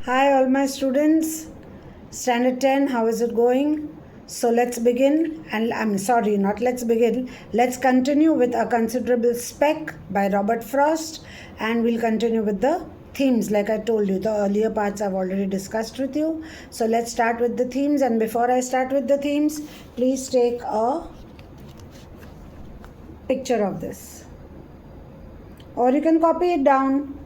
Hi all my students, standard 10, how is it going? So let's begin, and I'm sorry, not let's begin, let's continue with A Considerable Speck by Robert Frost, and we'll continue with the themes. Like I told you, the earlier parts I've already discussed with you. So let's start with the themes, and before I start with the themes, please take a picture of this, or you can copy it down.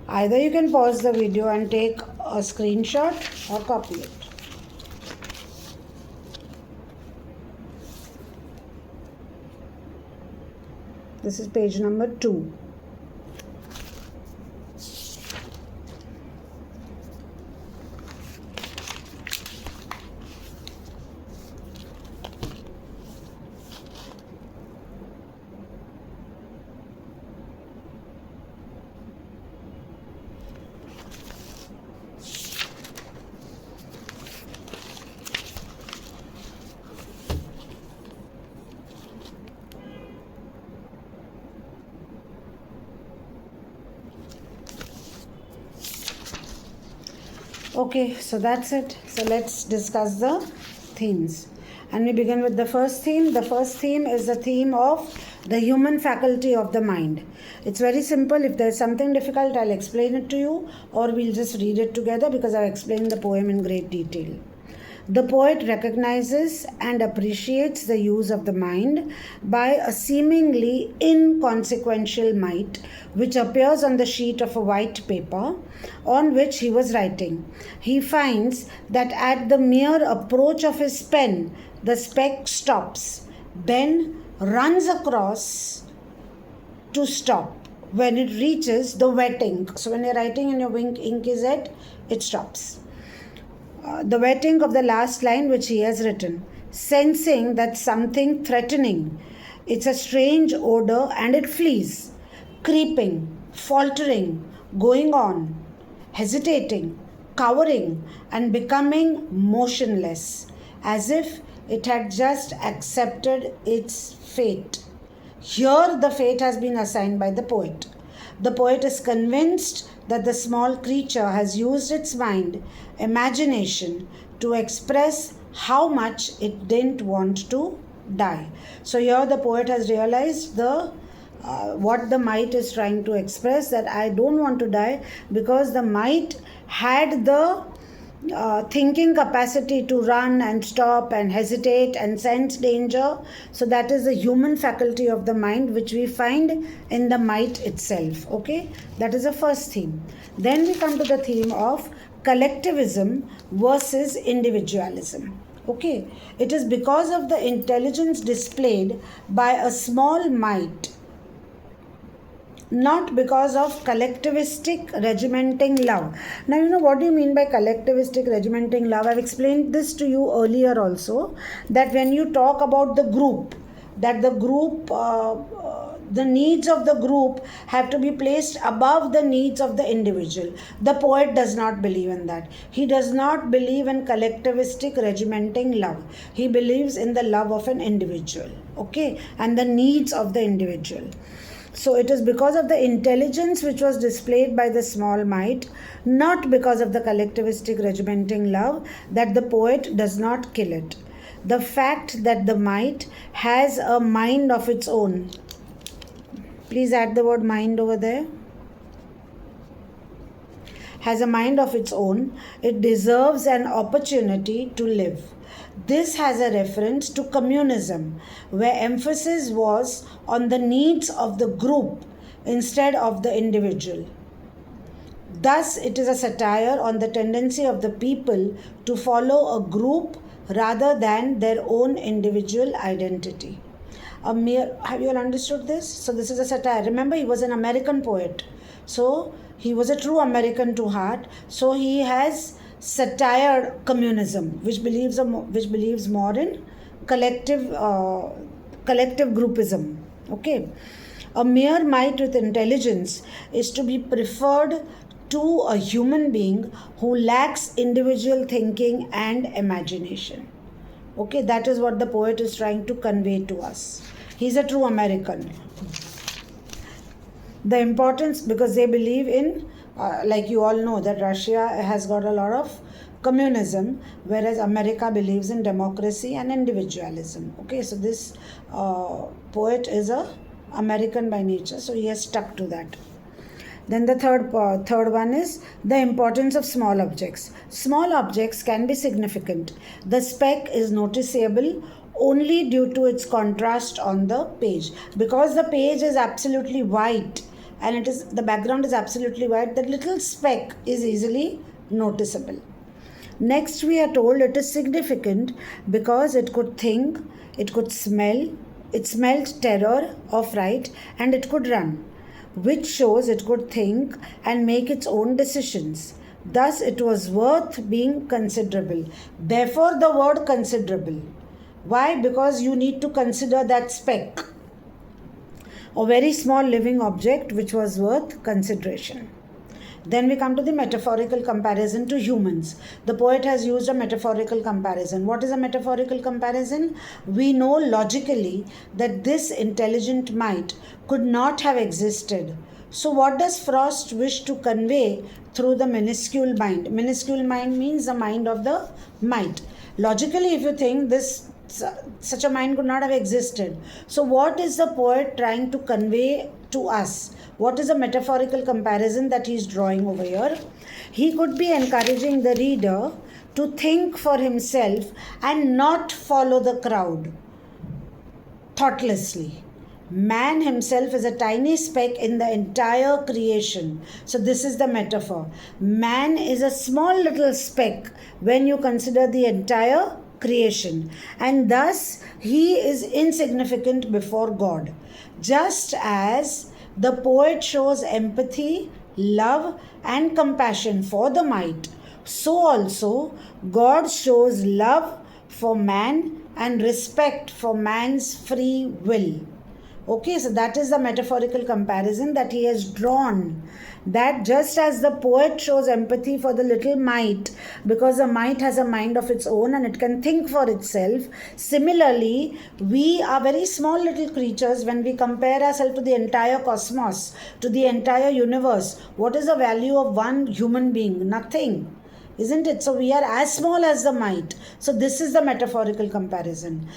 Either you can pause the video and take a screenshot or copy it. This is page number 2. Okay, so that's it. So let's discuss the themes. And we begin with the first theme. The first theme is the theme of the human faculty of the mind. It's very simple. If there's something difficult, I'll explain it to you, or we'll just read it together because I've explained the poem in great detail. The poet recognizes and appreciates the use of the mind by a seemingly inconsequential might which appears on the sheet of a white paper on which he was writing. He finds that at the mere approach of his pen, the speck stops, then runs across to stop when it reaches the wet ink. So when you're writing and your ink is wet, it stops. The wet ink of the last line which he has written, sensing that something threatening, it's a strange odor, and it flees, creeping, faltering, going on, hesitating, cowering, and becoming motionless, as if it had just accepted its fate. Here the fate has been assigned by the poet. The poet is convinced that the small creature has used its mind, imagination, to express how much it didn't want to die. So here the poet has realized what the mite is trying to express, that I don't want to die, because the mite had the thinking capacity to run and stop and hesitate and sense danger. So that is the human faculty of the mind which we find in the mite itself. Okay, that is the first theme. Then we come to the theme of collectivism versus individualism. Okay, it is because of the intelligence displayed by a small mite, not because of collectivistic regimenting love. Now, what do you mean by collectivistic regimenting love? I've explained this to you earlier also, that when you talk about the group, that the needs of the group have to be placed above the needs of the individual. The poet does not believe in that. He does not believe in collectivistic regimenting love. He believes in the love of an individual, okay, and the needs of the individual. So it is because of the intelligence which was displayed by the small mite, not because of the collectivistic regimenting love, that the poet does not kill it. The fact that the mite has a mind of its own. Please add the word mind over there. Has a mind of its own. It deserves an opportunity to live. This has a reference to communism, where emphasis was on the needs of the group instead of the individual. Thus, it is a satire on the tendency of the people to follow a group rather than their own individual identity. Have you all understood this? So this is a satire. Remember, he was an American poet. So he was a true American to heart. So he has satire communism, which believes more in collective groupism. Okay, a mere mite with intelligence is to be preferred to a human being who lacks individual thinking and imagination. Okay, that is what the poet is trying to convey to us. He's a true American. The importance, because they believe in like you all know that Russia has got a lot of communism, whereas America believes in democracy and individualism. Okay, so this poet is a American by nature, so he has stuck to that. Then the third one is the importance of small objects. Small objects can be significant. The speck is noticeable only due to its contrast on the page. Because the page is absolutely white and the background is absolutely white, the little speck is easily noticeable. Next, we are told it is significant because it could think, it could smell, it smelled terror or fright, and it could run, which shows it could think and make its own decisions. Thus, it was worth being considerable. Therefore, the word considerable. Why? Because you need to consider that speck, a very small living object which was worth consideration. Then we come to the metaphorical comparison to humans. The poet has used a metaphorical comparison. What is a metaphorical comparison? We know logically that this intelligent mite could not have existed. So what does Frost wish to convey through the minuscule mind? Minuscule mind means the mind of the mite. Logically, if you think such a mind could not have existed. So what is the poet trying to convey to us? What is a metaphorical comparison that he is drawing over here? He could be encouraging the reader to think for himself and not follow the crowd thoughtlessly. Man himself is a tiny speck in the entire creation. So this is the metaphor. Man is a small little speck when you consider the entire creation, and thus he is insignificant before God. Just as the poet shows empathy, love, and compassion for the mite, so also God shows love for man and respect for man's free will. Okay, so that is the metaphorical comparison that he has drawn. That just as the poet shows empathy for the little mite, because the mite has a mind of its own and it can think for itself, similarly, we are very small little creatures when we compare ourselves to the entire cosmos, to the entire universe. What is the value of one human being? Nothing. Isn't it? So we are as small as the mite. So this is the metaphorical comparison.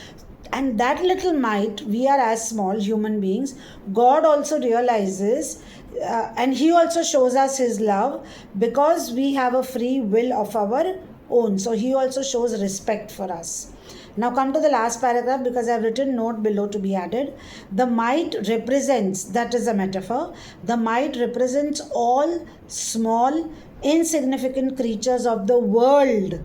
And that little mite, we are as small human beings. God also realizes and he also shows us his love because we have a free will of our own. So he also shows respect for us. Now come to the last paragraph because I have written note below to be added. The mite represents, that is a metaphor, the mite represents all small, insignificant creatures of the world.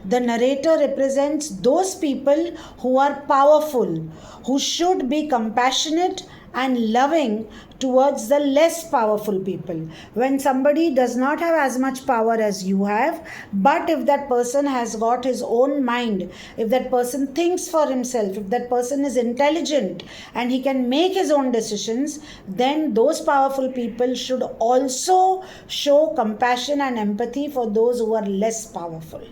The narrator represents those people who are powerful, who should be compassionate and loving towards the less powerful people. When somebody does not have as much power as you have, but if that person has got his own mind, if that person thinks for himself, if that person is intelligent and he can make his own decisions, then those powerful people should also show compassion and empathy for those who are less powerful.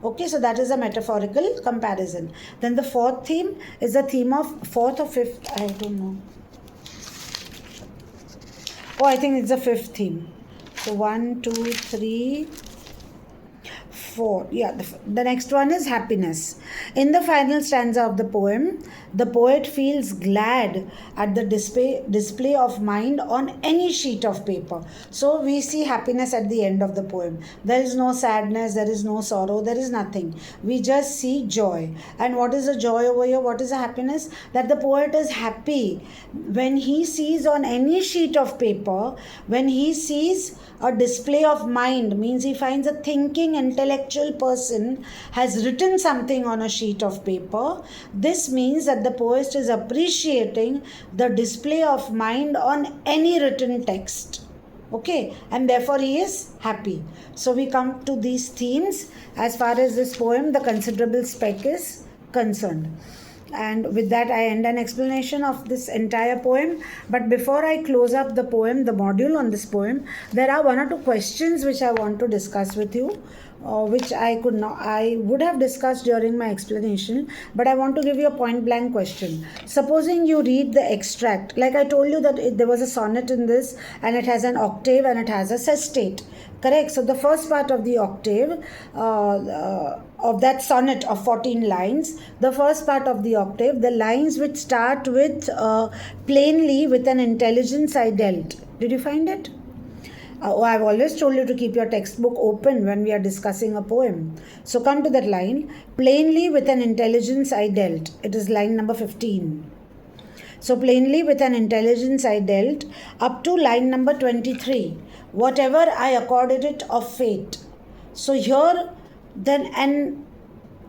Okay, so that is a metaphorical comparison. Then the fourth theme is the theme of fourth or fifth, I don't know. Oh, I think it's the fifth theme. So 1, 2, 3, 4. Yeah, the next one is happiness. In the final stanza of the poem, the poet feels glad at the display of mind on any sheet of paper. So we see happiness at the end of the poem. There is no sadness, there is no sorrow, there is nothing. We just see joy. And what is the joy over here? What is the happiness? That the poet is happy when he sees on any sheet of paper, when he sees a display of mind, means he finds a thinking, intellectual person has written something on a sheet of paper. This means that the poet is appreciating the display of mind on any written text. Okay, and therefore he is happy. So we come to these themes as far as this poem, The Considerable Speck, is concerned. And with that, I end an explanation of this entire poem. But before I close up the poem, the module on this poem, there are one or two questions which I want to discuss with you. which I would have discussed during my explanation, but I want to give you a point blank question. Supposing you read the extract, like I told you that there was a sonnet in this, and it has an octave and it has a sestate. Correct. So the first part of the octave of that sonnet of 14 lines, the first part of the octave, the lines which start with plainly with an intelligence I dealt. Did you find it? I've always told you to keep your textbook open when we are discussing a poem. So come to that line. Plainly with an intelligence I dealt. It is line number 15. So plainly with an intelligence I dealt up to line number 23. Whatever I accorded it of fate. So here then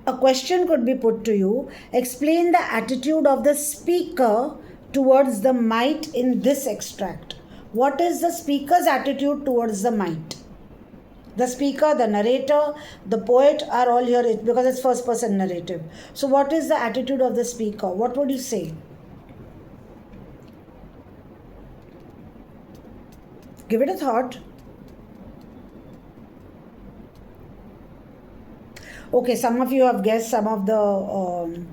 a question could be put to you. Explain the attitude of the speaker towards the might in this extract. What is the speaker's attitude towards the might? The speaker, the narrator, the poet are all here because it's first person narrative. So what is the attitude of the speaker? What would you say? Give it a thought. Okay, some of you have guessed some of the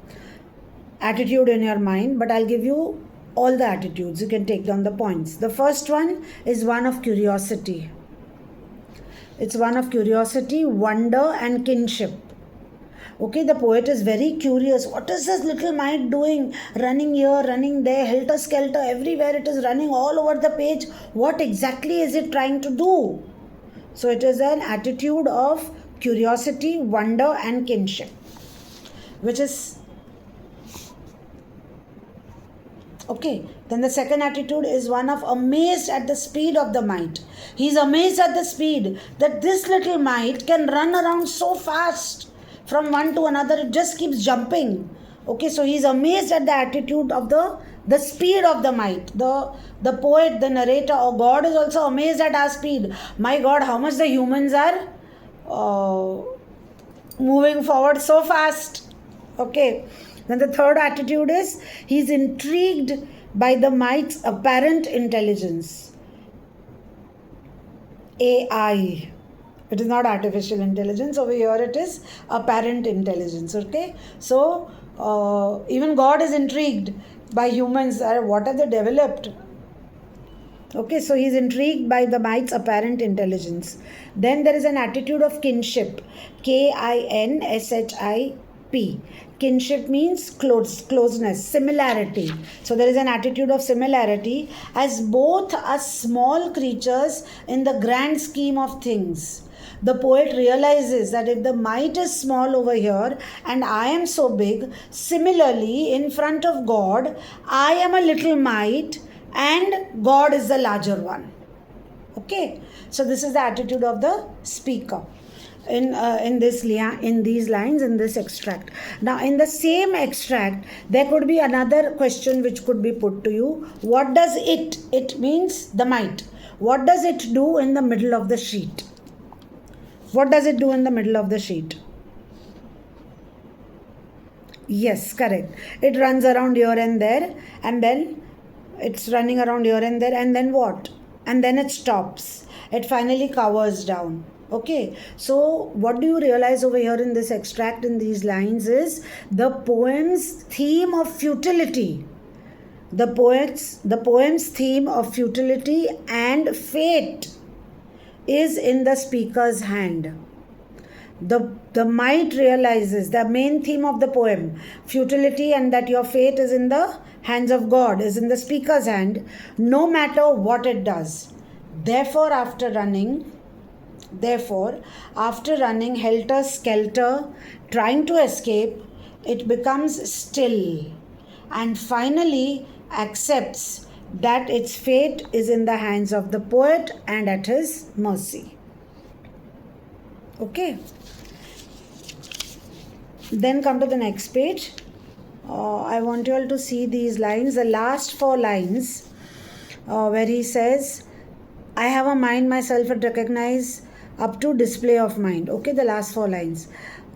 attitude in your mind, but I'll give you all the attitudes. You can take down the points. The first one is one of curiosity. It's one of curiosity, wonder, and kinship. Okay, the poet is very curious. What is this little mite doing? Running here, running there, helter-skelter, everywhere it is running all over the page. What exactly is it trying to do? So it is an attitude of curiosity, wonder, and kinship, which is okay. Then the second attitude is one of amazed at the speed of the mite. He is amazed at the speed that this little mite can run around so fast. From one to another, it just keeps jumping. Okay, so he's amazed at the attitude of the speed of the mite. The poet, the narrator, or God is also amazed at our speed. My God, how much the humans are moving forward so fast. Okay, then the third attitude is he's intrigued by the mite's apparent intelligence. AI. It is not artificial intelligence. Over here it is apparent intelligence. Okay. So even God is intrigued by humans. What have they developed? Okay. So he is intrigued by the mite's apparent intelligence. Then there is an attitude of kinship. KINSHIP. Kinship means closeness, similarity. So there is an attitude of similarity as both are small creatures in the grand scheme of things. The poet realizes that if the mite is small over here and I am so big, similarly in front of God, I am a little mite and God is the larger one. Okay, so this is the attitude of the speaker in these lines, in this extract. Now in the same extract, there could be another question which could be put to you. What does it means the mite, what does it do in the middle of the sheet? What does it do in the middle of the sheet? Yes, correct. It runs around here and there, and then it's running around here and there, and then what? And then it stops. It finally covers down. Okay, so what do you realize over here in this extract, in these lines, is the poem's theme of futility. The poem's theme of futility and fate is in the speaker's hand. The mite realizes the main theme of the poem, futility, and that your fate is in the hands of God, is in the speaker's hand, no matter what it does. Therefore, after running helter-skelter, trying to escape, it becomes still and finally accepts that its fate is in the hands of the poet and at his mercy. Okay. Then come to the next page. I want you all to see these lines, the last 4 lines, where he says, I have a mind myself and recognize up to display of mind. Okay, the last 4 lines.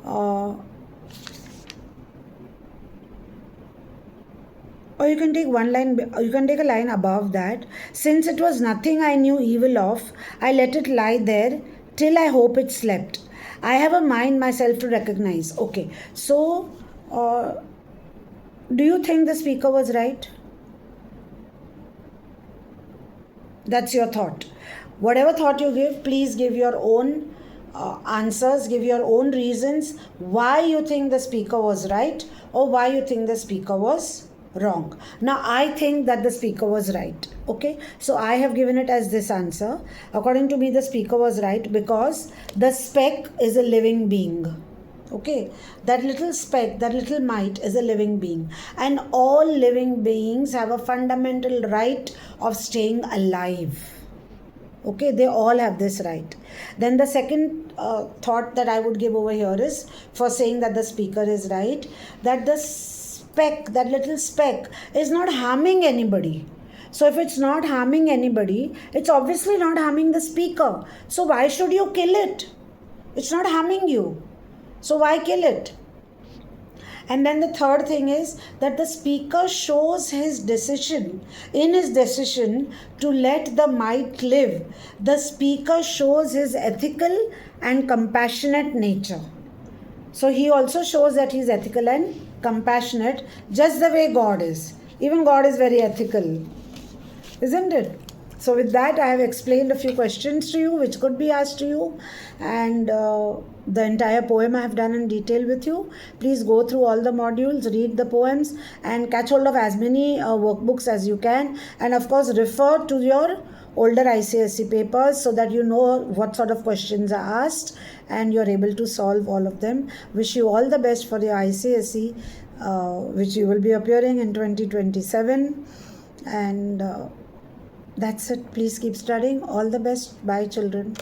Or you can take one line, you can take a line above that. Since it was nothing I knew evil of, I let it lie there till I hope it slept. I have a mind myself to recognize. Okay, so do you think the speaker was right? That's your thought. Whatever thought you give, please give your own answers, give your own reasons why you think the speaker was right or why you think the speaker was wrong. Now, I think that the speaker was right. Okay, so I have given it as this answer. According to me, the speaker was right because the speck is a living being. Okay, that little speck, that little mite is a living being, and all living beings have a fundamental right of staying alive. Okay, they all have this right. Then the second thought that I would give over here is for saying that the speaker is right, that the speck, that little speck, is not harming anybody. So if it's not harming anybody, it's obviously not harming the speaker. So why should you kill it? It's not harming you. So why kill it? And then the third thing is that the speaker shows his decision. In his decision to let the mite live, the speaker shows his ethical and compassionate nature. So he also shows that he is ethical and compassionate, just the way God is. Even God is very ethical, isn't it? So with that, I have explained a few questions to you which could be asked to you, and the entire poem I have done in detail with you. Please go through all the modules, read the poems, and catch hold of as many workbooks as you can, and of course refer to your older ICSE papers so that you know what sort of questions are asked and you're able to solve all of them. Wish you all the best for your ICSE, which you will be appearing in 2027, and that's it. Please keep studying. All the best. Bye, children.